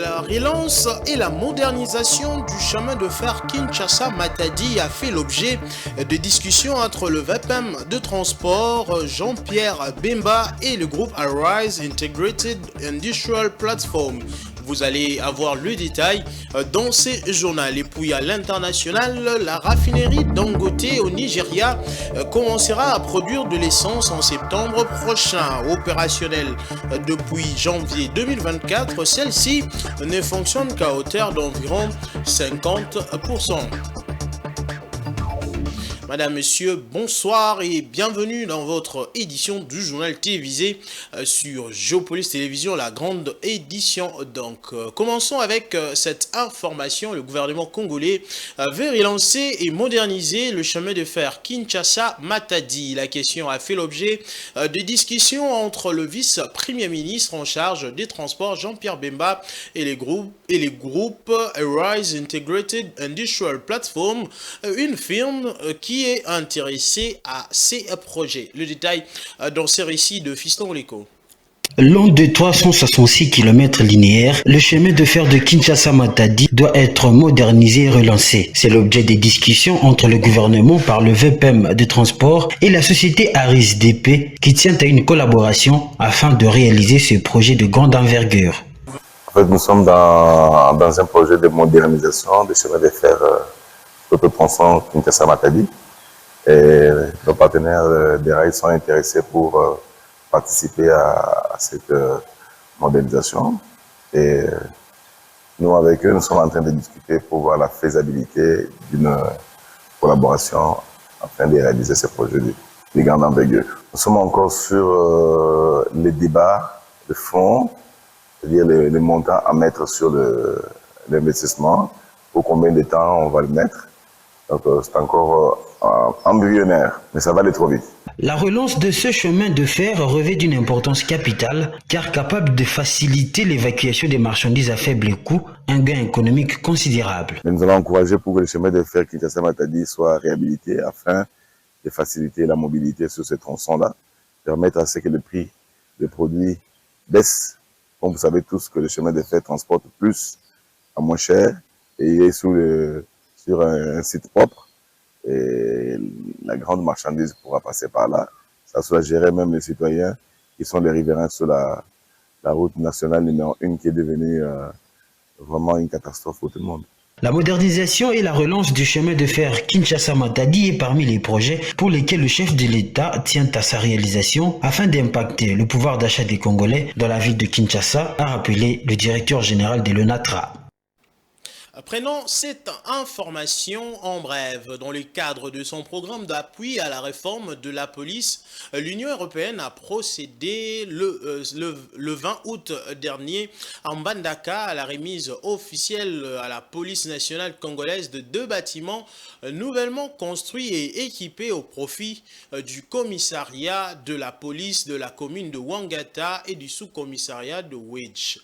La relance et la modernisation du chemin de fer Kinshasa-Matadi a fait l'objet de discussions entre le VPM de transport Jean-Pierre Bemba et le groupe Arise Integrated Industrial Platform. Vous allez avoir le détail dans ces journaux. Et puis à l'international, la raffinerie Dangote au Nigeria commencera à produire de l'essence en septembre prochain. Opérationnelle depuis janvier 2024, celle-ci ne fonctionne qu'à hauteur d'environ 50%. Madame, Monsieur, bonsoir et bienvenue dans votre édition du journal télévisé sur Géopolis Télévision, la grande édition. Donc, commençons avec cette information. Le gouvernement congolais veut relancer et moderniser le chemin de fer Kinshasa-Matadi. La question a fait l'objet de discussions entre le vice-premier ministre en charge des transports Jean-Pierre Bemba et les groupes Arise Integrated Industrial Platform, une firme qui est intéressé à ces projets. Le détail dans ces récits de Fiston Oliko. Long de 366 km linéaires, le chemin de fer de Kinshasa-Matadi doit être modernisé et relancé. C'est l'objet des discussions entre le gouvernement par le VPM de transport et la société Aris DP qui tient à une collaboration afin de réaliser ce projet de grande envergure. En fait, nous sommes dans un projet de modernisation du chemin de fer d'autotransport Kinshasa-Matadi. Et nos partenaires des rails sont intéressés pour participer à cette modernisation. Et nous, avec eux, nous sommes en train de discuter pour voir la faisabilité d'une collaboration afin de réaliser ce projet de grande envergure. Nous sommes encore sur les débats de fond, c'est-à-dire les montants à mettre sur l'investissement, pour combien de temps on va le mettre. Donc c'est encore embryonnaire, mais ça va aller trop vite. La relance de ce chemin de fer revêt d'une importance capitale, car capable de faciliter l'évacuation des marchandises à faible coût, un gain économique considérable. Mais nous allons encourager pour que le chemin de fer Kinshasa-Matadi soit réhabilité afin de faciliter la mobilité sur ces tronçons-là, permettre à ce que le prix des produits baisse. Comme vous savez tous que le chemin de fer transporte plus à moins cher et il est sur un site propre et la grande marchandise pourra passer par là. Ça soulagerait même les citoyens qui sont les riverains sur la route nationale numéro 1 qui est devenue vraiment une catastrophe pour tout le monde. La modernisation et la relance du chemin de fer Kinshasa-Matadi est parmi les projets pour lesquels le chef de l'État tient à sa réalisation afin d'impacter le pouvoir d'achat des Congolais dans la ville de Kinshasa, a rappelé le directeur général de l'ONATRA. Prenons cette information en bref. Dans le cadre de son programme d'appui à la réforme de la police, l'Union européenne a procédé le 20 août dernier en Mbandaka à la remise officielle à la police nationale congolaise de 2 bâtiments nouvellement construits et équipés au profit du commissariat de la police de la commune de Wangata et du sous-commissariat de Wedge.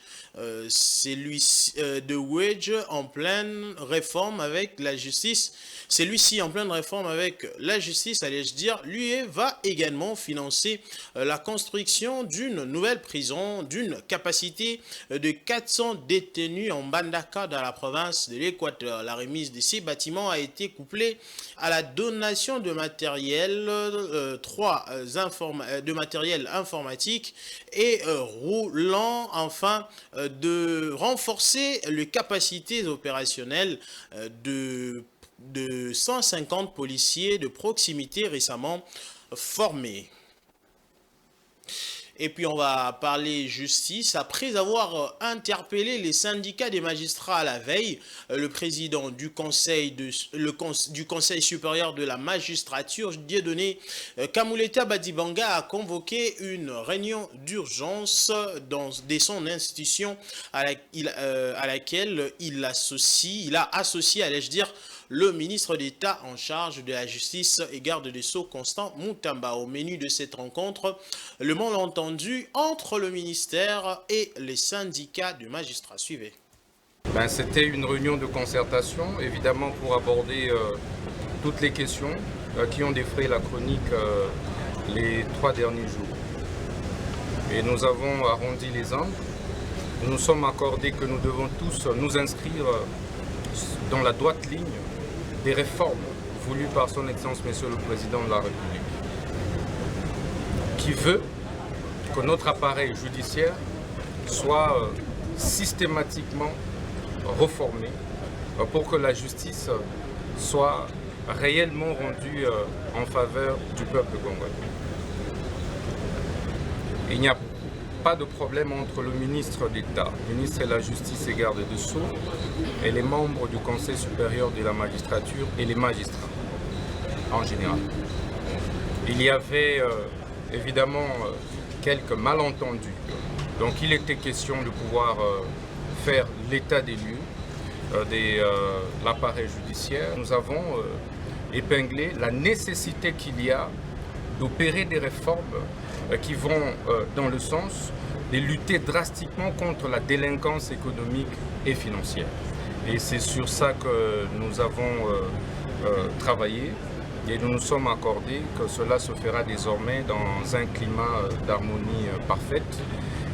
Celui-ci de Wedge en pleine réforme avec la justice. Celui-ci en pleine réforme avec la justice, allais-je dire, lui va également financer la construction d'une nouvelle prison d'une capacité de 400 détenus en Mbandaka dans la province de l'Équateur. La remise de ces bâtiments a été couplée à la donation de matériel, de matériel informatique et roulant, enfin de renforcer les capacités opérationnelles de 150 policiers de proximité récemment formés. Et puis on va parler justice. Après avoir interpellé les syndicats des magistrats à la veille, le président du conseil supérieur de la magistrature, Dieudonné Kamuleta Badibanga, a convoqué une réunion d'urgence dans son institution à laquelle il a associé, allais-je dire, le ministre d'État en charge de la justice et garde des Sceaux, Constant Moutamba. Au menu de cette rencontre, le malentendu entre le ministère et les syndicats de magistrats. Suivez. C'était une réunion de concertation, évidemment pour aborder toutes les questions qui ont défrayé la chronique les 3 derniers jours. Et nous avons arrondi les angles nous nous sommes accordés que nous devons tous nous inscrire dans la droite ligne des réformes voulues par son Excellence Monsieur le Président de la République, qui veut que notre appareil judiciaire soit systématiquement reformé pour que la justice soit réellement rendue en faveur du peuple congolais. Il n'y a pas de problème entre le ministre d'État, ministre de la Justice et garde des Sceaux, et les membres du Conseil supérieur de la magistrature et les magistrats en général. Il y avait évidemment quelques malentendus. Donc il était question de pouvoir faire l'état des lieux de l'appareil judiciaire. Nous avons épinglé la nécessité qu'il y a d'opérer des réformes qui vont dans le sens de lutter drastiquement contre la délinquance économique et financière. Et c'est sur ça que nous avons travaillé et nous nous sommes accordés que cela se fera désormais dans un climat d'harmonie parfaite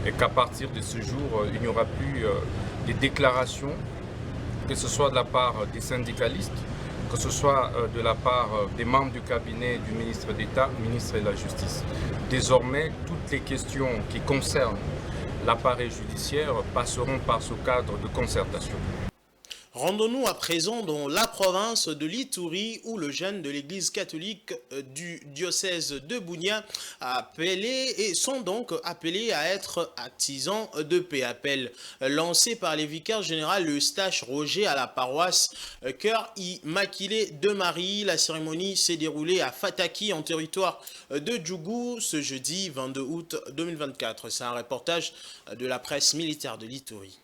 et qu'à partir de ce jour, il n'y aura plus des déclarations, que ce soit de la part des syndicalistes, que ce soit de la part des membres du cabinet du ministre d'État, ministre de la Justice. Désormais, toutes les questions qui concernent l'appareil judiciaire passeront par ce cadre de concertation. Rendons-nous à présent dans la province de l'Ituri où le jeune de l'église catholique du diocèse de Bunia sont donc appelés à être artisans de paix. Appel lancé par les vicaires généraux Eustache Roger à la paroisse Cœur Immaculé de Marie. La cérémonie s'est déroulée à Fataki en territoire de Djougou ce jeudi 22 août 2024. C'est un reportage de la presse militaire de l'Ituri.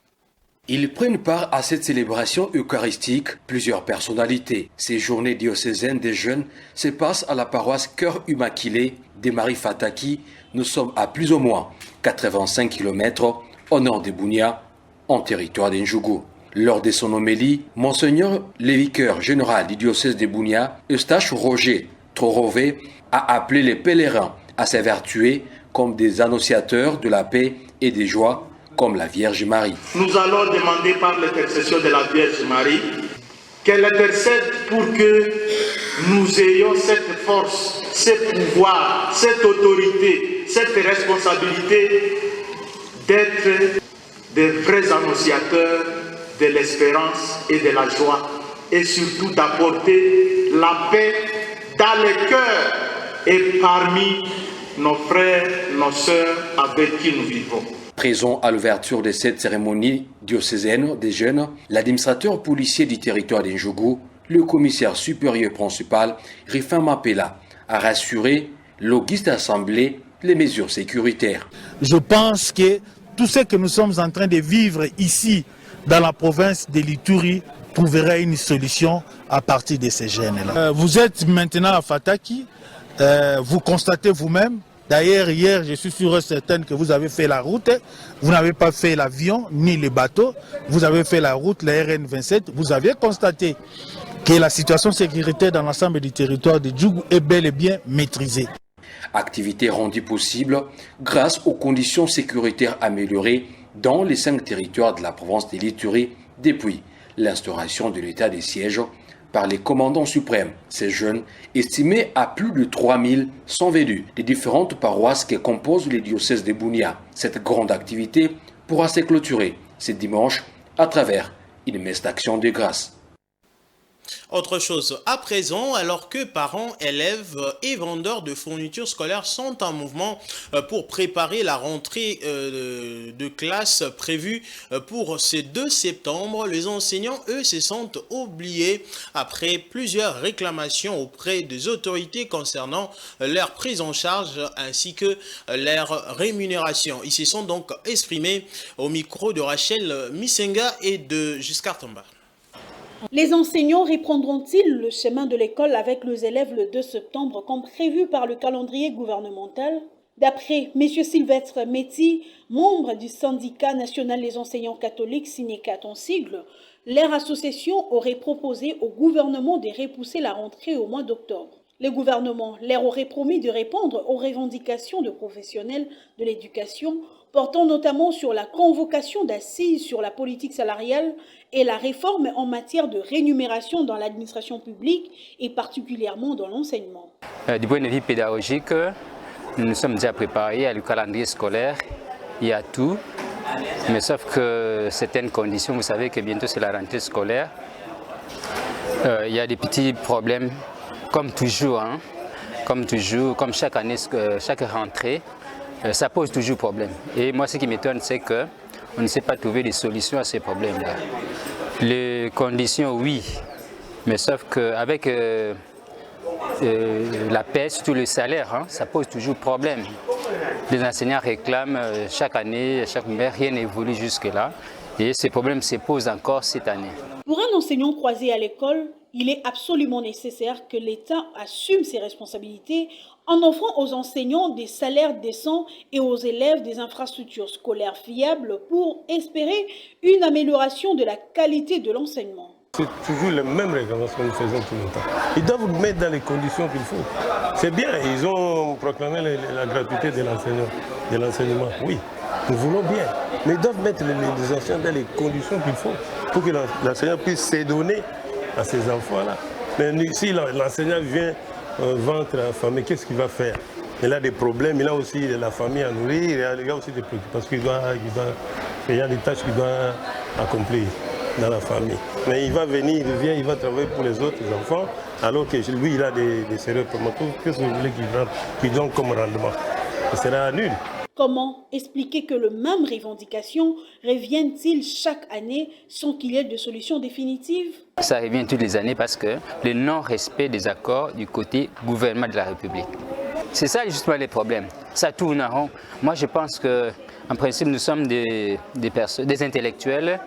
Ils prennent part à cette célébration eucharistique plusieurs personnalités. Ces journées diocésaines des jeunes se passent à la paroisse Cœur Immaculé de Marie Fataki. Nous sommes à plus ou moins 85 km au nord de Bunia, en territoire d'Ndjougou. Lors de son homélie, Monseigneur le vicaire général du diocèse de Bunia, Eustache Roger Trorové, a appelé les pèlerins à s'évertuer comme des annonciateurs de la paix et des joies comme la Vierge Marie. Nous allons demander par l'intercession de la Vierge Marie qu'elle intercède pour que nous ayons cette force, ce pouvoir, cette autorité, cette responsabilité d'être des vrais annonciateurs de l'espérance et de la joie et surtout d'apporter la paix dans les cœurs et parmi nos frères, nos sœurs avec qui nous vivons. Présent à l'ouverture de cette cérémonie diocésaine des jeunes, l'administrateur policier du territoire d'Ndjougou, le commissaire supérieur principal, Rifin Mapela, a rassuré l'auguste assemblée les mesures sécuritaires. Je pense que tout ce que nous sommes en train de vivre ici, dans la province de l'Ituri, trouverait une solution à partir de ces jeunes-là. Vous êtes maintenant à Fataki, vous constatez vous-même. D'ailleurs, hier, je suis sûr et certain que vous avez fait la route. Vous n'avez pas fait l'avion ni le bateau. Vous avez fait la route, la RN27. Vous avez constaté que la situation sécuritaire dans l'ensemble du territoire de Djougou est bel et bien maîtrisée. Activité rendue possible grâce aux conditions sécuritaires améliorées dans les 5 territoires de la province de l'Ituri depuis l'instauration de l'état de siège par les commandants suprêmes. Ces jeunes, estimés à plus de 3000, sont venus des différentes paroisses qui composent les diocèses de Bunia. Cette grande activité pourra se clôturer ce dimanche à travers une messe d'action de grâce. Autre chose, à présent, alors que parents, élèves et vendeurs de fournitures scolaires sont en mouvement pour préparer la rentrée de classe prévue pour ce 2 septembre, les enseignants, eux, se sentent oubliés après plusieurs réclamations auprès des autorités concernant leur prise en charge ainsi que leur rémunération. Ils se sont donc exprimés au micro de Rachel Misenga et de Giscard Tomba. Les enseignants reprendront-ils le chemin de l'école avec les élèves le 2 septembre comme prévu par le calendrier gouvernemental? D'après M. Sylvestre Métis, membre du syndicat national des enseignants catholiques SYNECAT en sigle, leur association aurait proposé au gouvernement de repousser la rentrée au mois d'octobre. Le gouvernement leur aurait promis de répondre aux revendications de professionnels de l'éducation, portant notamment sur la convocation d'assises sur la politique salariale et la réforme en matière de rémunération dans l'administration publique et particulièrement dans l'enseignement. Du point de vue pédagogique, nous nous sommes déjà préparés à le calendrier scolaire, il y a tout, mais sauf que certaines conditions, vous savez que bientôt c'est la rentrée scolaire, il y a des petits problèmes. Comme toujours, hein, comme chaque année, chaque rentrée, ça pose toujours problème. Et moi, ce qui m'étonne, c'est qu'on ne sait pas trouver des solutions à ces problèmes-là. Les conditions, oui, mais sauf qu'avec la paie, surtout le salaire, hein, ça pose toujours problème. Les enseignants réclament chaque année, rien n'évolue jusque-là. Et ces problèmes se posent encore cette année. Pour un enseignant croisé à l'école, il est absolument nécessaire que l'État assume ses responsabilités en offrant aux enseignants des salaires décents et aux élèves des infrastructures scolaires fiables pour espérer une amélioration de la qualité de l'enseignement. C'est toujours les mêmes réclamations que nous faisons tout le temps. Ils doivent nous mettre dans les conditions qu'il faut. C'est bien, ils ont proclamé la gratuité de l'enseignement. Oui, nous voulons bien. Mais ils doivent mettre les enseignants dans les conditions qu'il faut pour que l'enseignant puisse s'adonner à ces enfants-là. Mais si l'enseignant vient ventre affamé, qu'est-ce qu'il va faire? Il a des problèmes, il a aussi la famille à nourrir, il a aussi des préoccupations parce qu'il y a des tâches qu'il doit accomplir dans la famille. Mais il va venir, il vient, il va travailler pour les autres enfants, alors que lui, il a des sérieux problèmes. Qu'est-ce que vous voulez qu'il donne comme rendement? Ce sera nul. Comment expliquer que les mêmes revendications reviennent-ils chaque année sans qu'il y ait de solution définitive? Ça revient toutes les années parce que le non-respect des accords du côté gouvernement de la République. C'est ça justement les problèmes. Ça tourne en rond. Moi je pense qu'en principe nous sommes des intellectuels.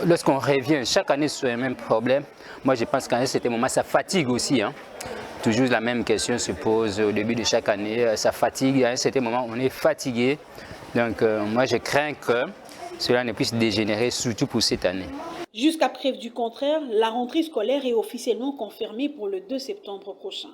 Lorsqu'on revient chaque année sur le même problème, moi je pense qu'à un certain moment ça fatigue aussi. Hein. Toujours la même question se pose au début de chaque année, ça fatigue, à un certain moment on est fatigué. Donc moi je crains que cela ne puisse dégénérer, surtout pour cette année. Jusqu'à preuve du contraire, la rentrée scolaire est officiellement confirmée pour le 2 septembre prochain.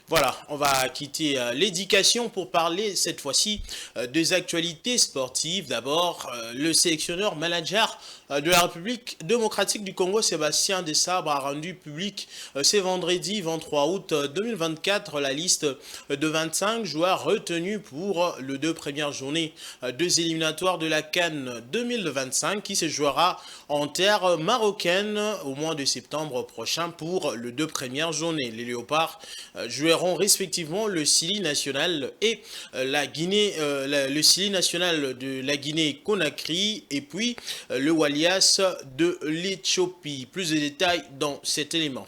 Voilà, on va quitter l'éducation pour parler cette fois-ci des actualités sportives. D'abord, le sélectionneur manager de la République démocratique du Congo, Sébastien Desabre, a rendu public ce vendredi 23 août 2024 la liste de 25 joueurs retenus pour les 2 premières journées des éliminatoires de la CAN 2025 qui se jouera en terre marocaine au mois de septembre prochain pour les 2 premières journées. Les Léopards joueront respectivement le Sili national et la Guinée, le Sili national de la Guinée-Conakry et puis le Walias de l'Éthiopie. Plus de détails dans cet élément.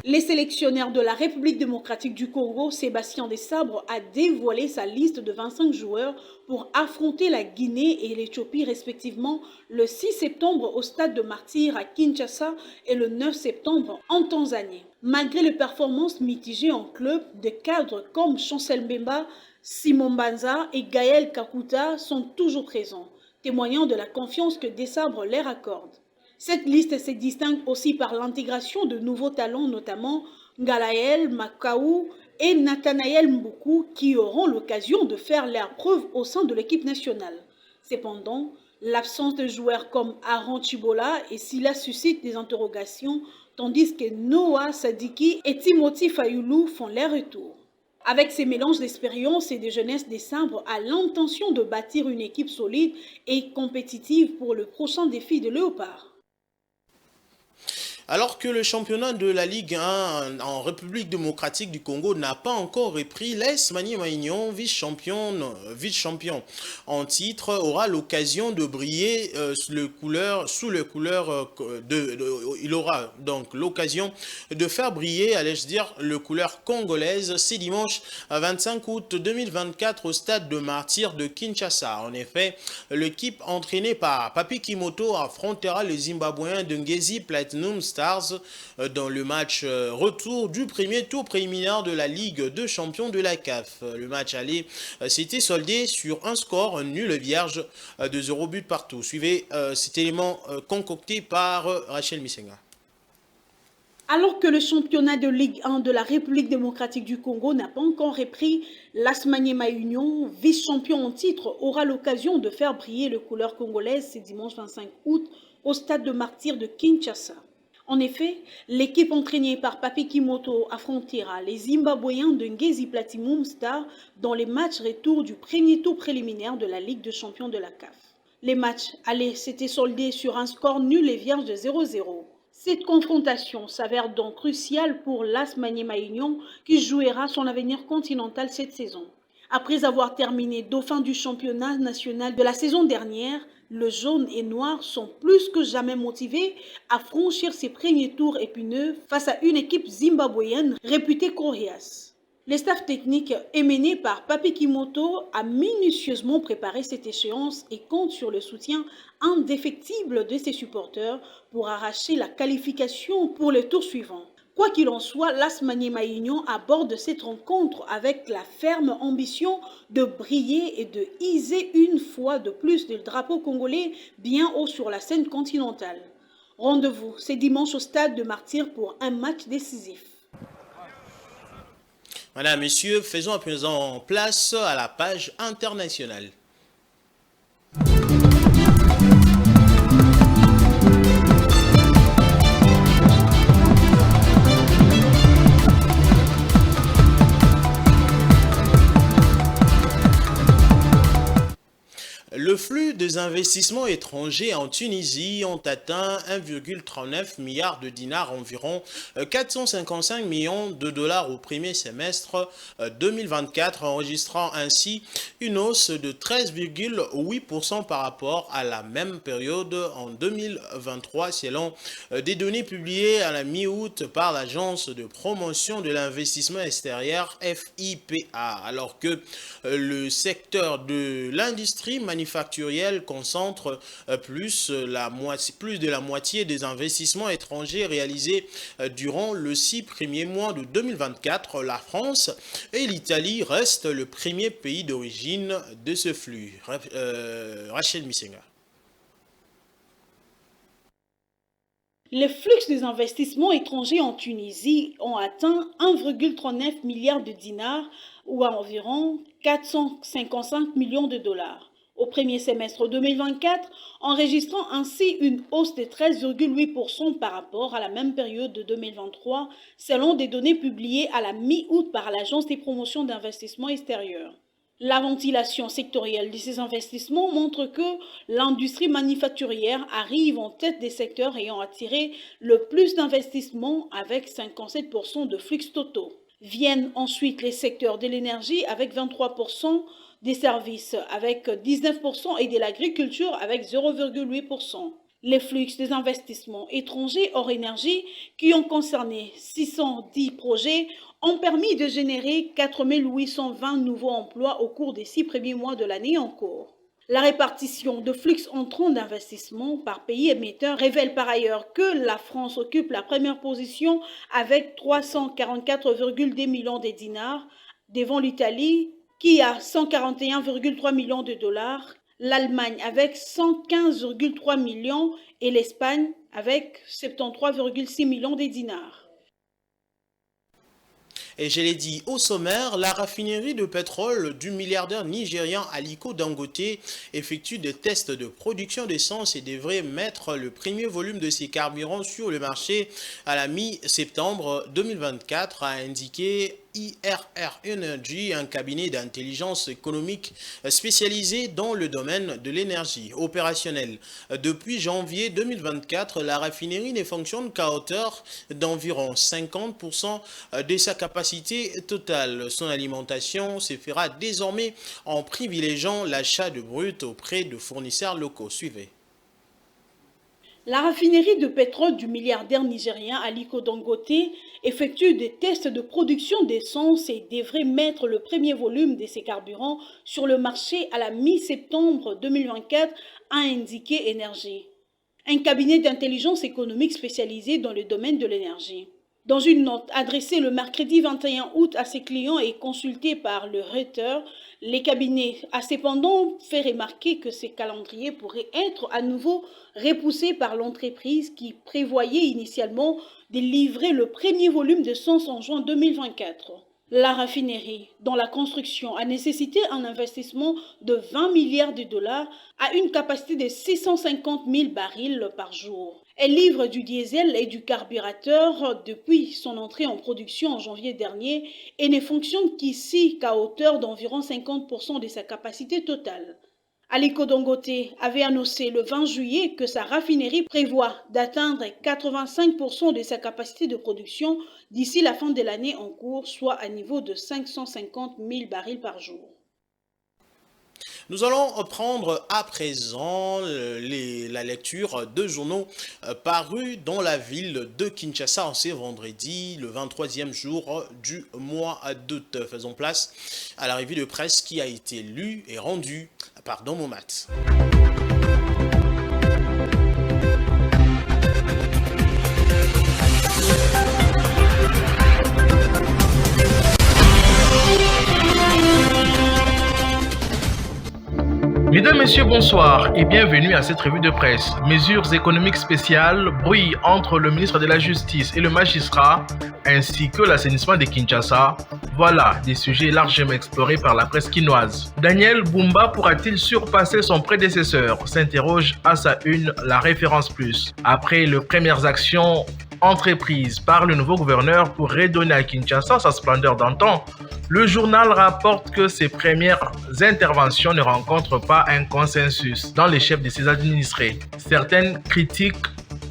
Les sélectionneurs de la République démocratique du Congo, Sébastien Desabre, a dévoilé sa liste de 25 joueurs pour affronter la Guinée et l'Éthiopie respectivement le 6 septembre au stade de Martyrs à Kinshasa et le 9 septembre en Tanzanie. Malgré les performances mitigées en club, des cadres comme Chancel Mbemba, Simon Banza et Gaël Kakuta sont toujours présents, témoignant de la confiance que Desabre leur accorde. Cette liste se distingue aussi par l'intégration de nouveaux talents, notamment Ngalaël Makaou et Nathanaël Mboukou, qui auront l'occasion de faire leurs preuves au sein de l'équipe nationale. Cependant, l'absence de joueurs comme Aaron Chibola et Silla suscite des interrogations, tandis que Noah Sadiki et Timothy Fayoulou font leur retour. Avec ces mélanges d'expérience et de jeunesse, Desabre a l'intention de bâtir une équipe solide et compétitive pour le prochain défi de Léopard. Alors que le championnat de la Ligue 1 en République démocratique du Congo n'a pas encore repris, l'AS Maniema-Union, vice-champion en titre, aura l'occasion de briller il aura donc l'occasion de faire briller, allais-je dire, le couleur congolaise ce dimanche 25 août 2024 au stade de Martyrs de Kinshasa. En effet, l'équipe entraînée par Papi Kimoto affrontera les Zimbabwéens de Ngezi Platinum Stars dans le match retour du premier tour préliminaire de la Ligue de champions de la CAF. Le match aller s'était soldé sur un score nul vierge de 0 but partout. Suivez cet élément concocté par Rachel Misenga. Alors que le championnat de Ligue 1 de la République démocratique du Congo n'a pas encore repris, l'AS Maniema Union, vice-champion en titre, aura l'occasion de faire briller les couleurs congolaises ce dimanche 25 août au stade de Martyrs de Kinshasa. En effet, l'équipe entraînée par Papi Kimoto affrontera les Zimbabwéens de Ngezi Platinum Star dans les matchs retour du premier tour préliminaire de la Ligue des champions de la CAF. Les matchs allaient s'étaient soldés sur un score nul et vierge de 0-0. Cette confrontation s'avère donc cruciale pour l'AS Maniema Union qui jouera son avenir continental cette saison. Après avoir terminé dauphin du championnat national de la saison dernière, le jaune et noir sont plus que jamais motivés à franchir ces premiers tours épineux face à une équipe zimbabwéenne réputée coriace. Le staff technique émené par Papi Kimoto a minutieusement préparé cette échéance et compte sur le soutien indéfectible de ses supporters pour arracher la qualification pour le tour suivant. Quoi qu'il en soit, l'AS Maniema Union aborde cette rencontre avec la ferme ambition de briller et de hisser une fois de plus le drapeau congolais bien haut sur la scène continentale. Rendez-vous ce dimanche au stade de Martyrs pour un match décisif. Madame, messieurs, faisons à présent place à la page internationale. Le flux des investissements étrangers en Tunisie ont atteint 1,39 milliard de dinars, environ 455 millions de dollars au premier semestre 2024, enregistrant ainsi une hausse de 13,8% par rapport à la même période en 2023, selon des données publiées à la mi-août par l'agence de promotion de l'investissement extérieur FIPA, alors que le secteur de l'industrie manufacturière concentre plus de la moitié des investissements étrangers réalisés durant le 6 premiers mois de 2024. La France et l'Italie restent le premier pays d'origine de ce flux. Rachel Misenga. Les flux des investissements étrangers en Tunisie ont atteint 1,39 milliard de dinars ou à environ 455 millions de dollars au premier semestre 2024, enregistrant ainsi une hausse de 13,8% par rapport à la même période de 2023, selon des données publiées à la mi-août par l'Agence des promotions d'investissement extérieur. La ventilation sectorielle de ces investissements montre que l'industrie manufacturière arrive en tête des secteurs ayant attiré le plus d'investissements avec 57% de flux totaux. Viennent ensuite les secteurs de l'énergie avec 23%, des services avec 19% et de l'agriculture avec 0,8%. Les flux des investissements étrangers hors énergie qui ont concerné 610 projets ont permis de générer 4 820 nouveaux emplois au cours des 6 premiers mois de l'année en cours. La répartition de flux entrants d'investissement par pays émetteur révèle par ailleurs que la France occupe la première position avec 344,2 millions de dinars, devant l'Italie qui a 141,3 millions de dollars, l'Allemagne avec 115,3 millions et l'Espagne avec 73,6 millions de dinars. Et je l'ai dit au sommaire, la raffinerie de pétrole du milliardaire nigérian Aliko Dangote effectue des tests de production d'essence et devrait mettre le premier volume de ses carburants sur le marché à la mi-septembre 2024, a indiqué IRR Energy, un cabinet d'intelligence économique spécialisé dans le domaine de l'énergie opérationnelle. Depuis janvier 2024, la raffinerie ne fonctionne qu'à hauteur d'environ 50% de sa capacité totale. Son alimentation se fera désormais en privilégiant l'achat de brut auprès de fournisseurs locaux. Suivez. La raffinerie de pétrole du milliardaire nigérien Aliko Dangote effectue des tests de production d'essence et devrait mettre le premier volume de ses carburants sur le marché à la mi-septembre 2024, a indiqué Énergie. un cabinet d'intelligence économique spécialisé dans le domaine de l'énergie. Dans une note adressée le mercredi 21 août à ses clients et consultée par le Reuters, les cabinets a cependant fait remarquer que ces calendriers pourraient être à nouveau repoussés par l'entreprise qui prévoyait initialement de livrer le premier volume de Sens en juin 2024. La raffinerie, dont la construction a nécessité un investissement de 20 milliards de dollars, a une capacité de 650 000 barils par jour. Elle livre du diesel et du carburateur depuis son entrée en production en janvier dernier et ne fonctionne qu'ici qu'à hauteur d'environ 50% de sa capacité totale. Aliko Dangote avait annoncé le 20 juillet que sa raffinerie prévoit d'atteindre 85% de sa capacité de production d'ici la fin de l'année en cours, soit à niveau de 550 000 barils par jour. Nous allons prendre à présent la lecture de journaux parus dans la ville de Kinshasa en ce vendredi, le 23e jour du mois d'août. Faisons place à la revue de presse qui a été lue et rendue par Domomat. Mesdames, Messieurs, bonsoir et bienvenue à cette revue de presse. Mesures économiques spéciales, bruit entre le ministre de la Justice et le magistrat, ainsi que l'assainissement de Kinshasa. Voilà des sujets largement explorés par la presse quinoise. Daniel Bumba pourra-t-il surpasser son prédécesseur? S'interroge à sa une la Référence Plus. Après les premières actions entreprises par le nouveau gouverneur pour redonner à Kinshasa sa splendeur d'antan, le journal rapporte que ces premières interventions ne rencontrent pas un consensus dans les chefs de ses administrés. Certaines critiques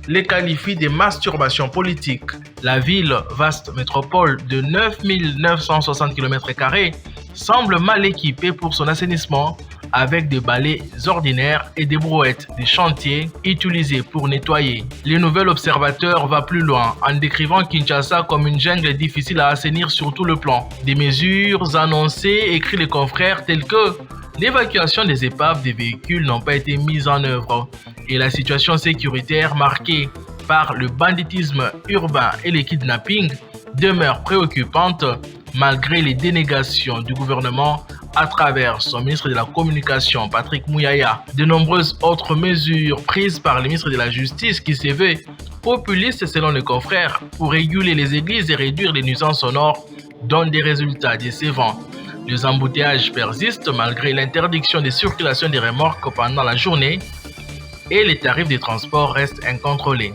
les qualifient de masturbation politique. La ville, vaste métropole de 9 960 km², semble mal équipée pour son assainissement, avec des balais ordinaires et des brouettes de chantier utilisées pour nettoyer. Le nouvel observateur va plus loin en décrivant Kinshasa comme une jungle difficile à assainir sur tout le plan. Des mesures annoncées, écrit les confrères, telles que l'évacuation des épaves des véhicules n'ont pas été mises en œuvre et la situation sécuritaire marquée par le banditisme urbain et les kidnappings demeure préoccupante malgré les dénégations du gouvernement à travers son ministre de la Communication, Patrick Mouyaya. De nombreuses autres mesures prises par le ministre de la Justice qui se veut populiste selon les confrères pour réguler les églises et réduire les nuisances sonores donnent des résultats décevants. Les embouteillages persistent malgré l'interdiction de circulation des remorques pendant la journée et les tarifs des transports restent incontrôlés.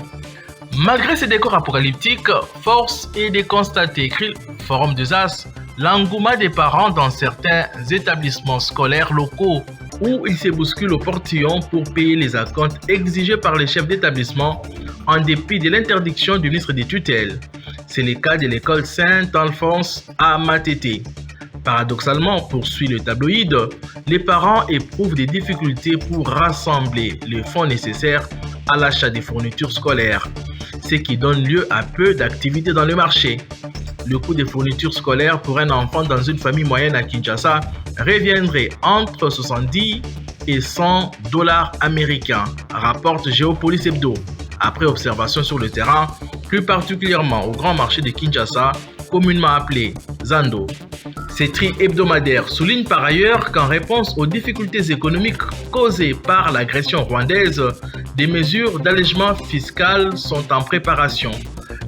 Malgré ces décors apocalyptiques, force est de constater, écrit le Forum des As, l'engouement des parents dans certains établissements scolaires locaux où ils se bousculent au portillon pour payer les acomptes exigés par les chefs d'établissement en dépit de l'interdiction du ministre des tutelles. C'est le cas de l'école Saint-Alphonse à Matete. Paradoxalement, poursuit le tabloïd, les parents éprouvent des difficultés pour rassembler les fonds nécessaires à l'achat des fournitures scolaires, ce qui donne lieu à peu d'activités dans le marché. Le coût des fournitures scolaires pour un enfant dans une famille moyenne à Kinshasa reviendrait entre 70 et 100 $ américains, rapporte Géopolis Hebdo. Après observation sur le terrain, plus particulièrement au grand marché de Kinshasa, communément appelé Zando. Ces tri hebdomadaires soulignent par ailleurs qu'en réponse aux difficultés économiques causées par l'agression rwandaise, des mesures d'allègement fiscal sont en préparation.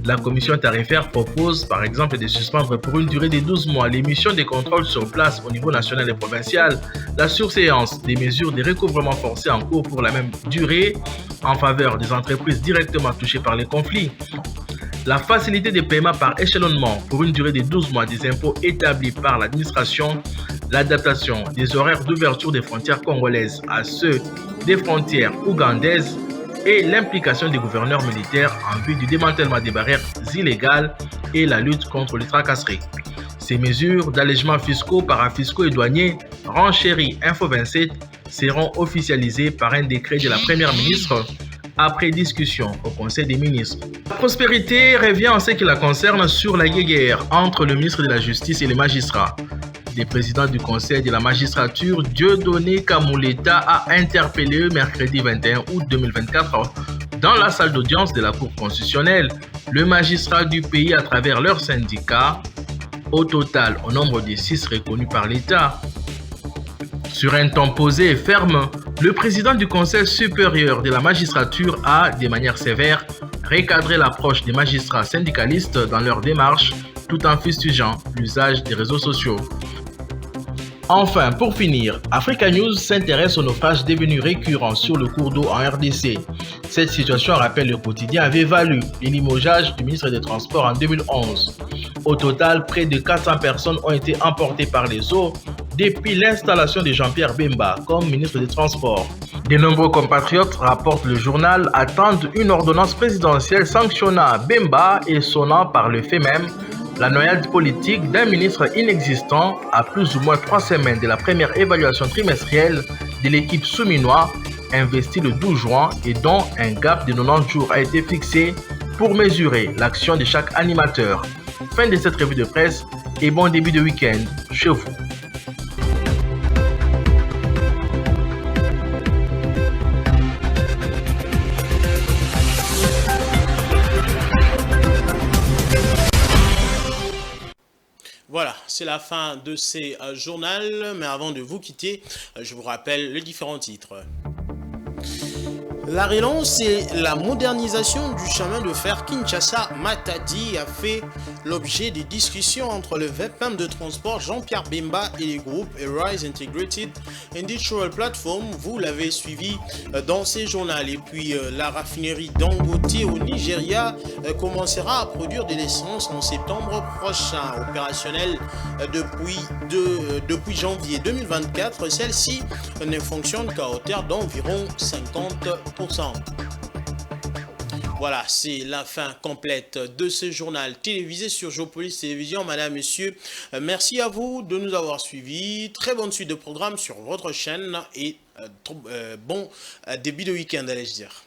La commission tarifaire propose par exemple de suspendre pour une durée de 12 mois l'émission des contrôles sur place au niveau national et provincial, la surséance des mesures de recouvrement forcé en cours pour la même durée en faveur des entreprises directement touchées par les conflits. La facilité de paiement par échelonnement pour une durée de 12 mois des impôts établis par l'administration, l'adaptation des horaires d'ouverture des frontières congolaises à ceux des frontières ougandaises et l'implication des gouverneurs militaires en vue du démantèlement des barrières illégales et la lutte contre les tracasseries. Ces mesures d'allègement fiscaux, parafiscaux et douaniers, renchérit Info 27, seront officialisées par un décret de la Première ministre après discussion au Conseil des ministres. La prospérité revient en ce qui la concerne sur la guerre entre le ministre de la Justice et les magistrats. Le président du Conseil de la magistrature, Dieudonné Kamuleta, a interpellé mercredi 21 août 2024 Dans la salle d'audience de la Cour constitutionnelle, le magistrat du pays à travers leurs syndicats, au total au nombre de 6 reconnus par l'État. Sur un ton posé et ferme, le président du Conseil supérieur de la magistrature a, de manière sévère, recadré l'approche des magistrats syndicalistes dans leur démarche, tout en fustigeant l'usage des réseaux sociaux. Enfin, pour finir, Africa News s'intéresse aux naufrages devenus récurrents sur le cours d'eau en RDC. Cette situation, rappelle le quotidien, avait valu le limogeage du ministre des Transports en 2011. Au total, près de 400 personnes ont été emportées par les eaux depuis l'installation de Jean-Pierre Bemba comme ministre des Transports. De nombreux compatriotes, rapporte le journal, attendent une ordonnance présidentielle sanctionnant Bemba et sonnant par le fait même la noyade politique d'un ministre inexistant à plus ou moins 3 semaines de la première évaluation trimestrielle de l'équipe souminois investie le 12 juin et dont un gap de 90 jours a été fixé pour mesurer l'action de chaque animateur. Fin de cette revue de presse et bon début de week-end chez vous. Voilà, c'est la fin de ces journaux, mais avant de vous quitter, je vous rappelle les différents titres. La relance et la modernisation du chemin de fer Kinshasa-Matadi a fait l'objet des discussions entre le VPM de transport Jean-Pierre Bemba et le groupe Arise Integrated Industrial Platform. Vous l'avez suivi dans ces journaux. Et puis la raffinerie Dangote au Nigeria commencera à produire de l'essence en septembre prochain. Opérationnelle depuis janvier 2024, celle-ci ne fonctionne qu'à hauteur d'environ 50%. Voilà, c'est la fin complète de ce journal télévisé sur Géopolis Télévision. Madame, Messieurs, merci à vous de nous avoir suivis. Très bonne suite de programme sur votre chaîne et bon début de week-end, allez-je dire.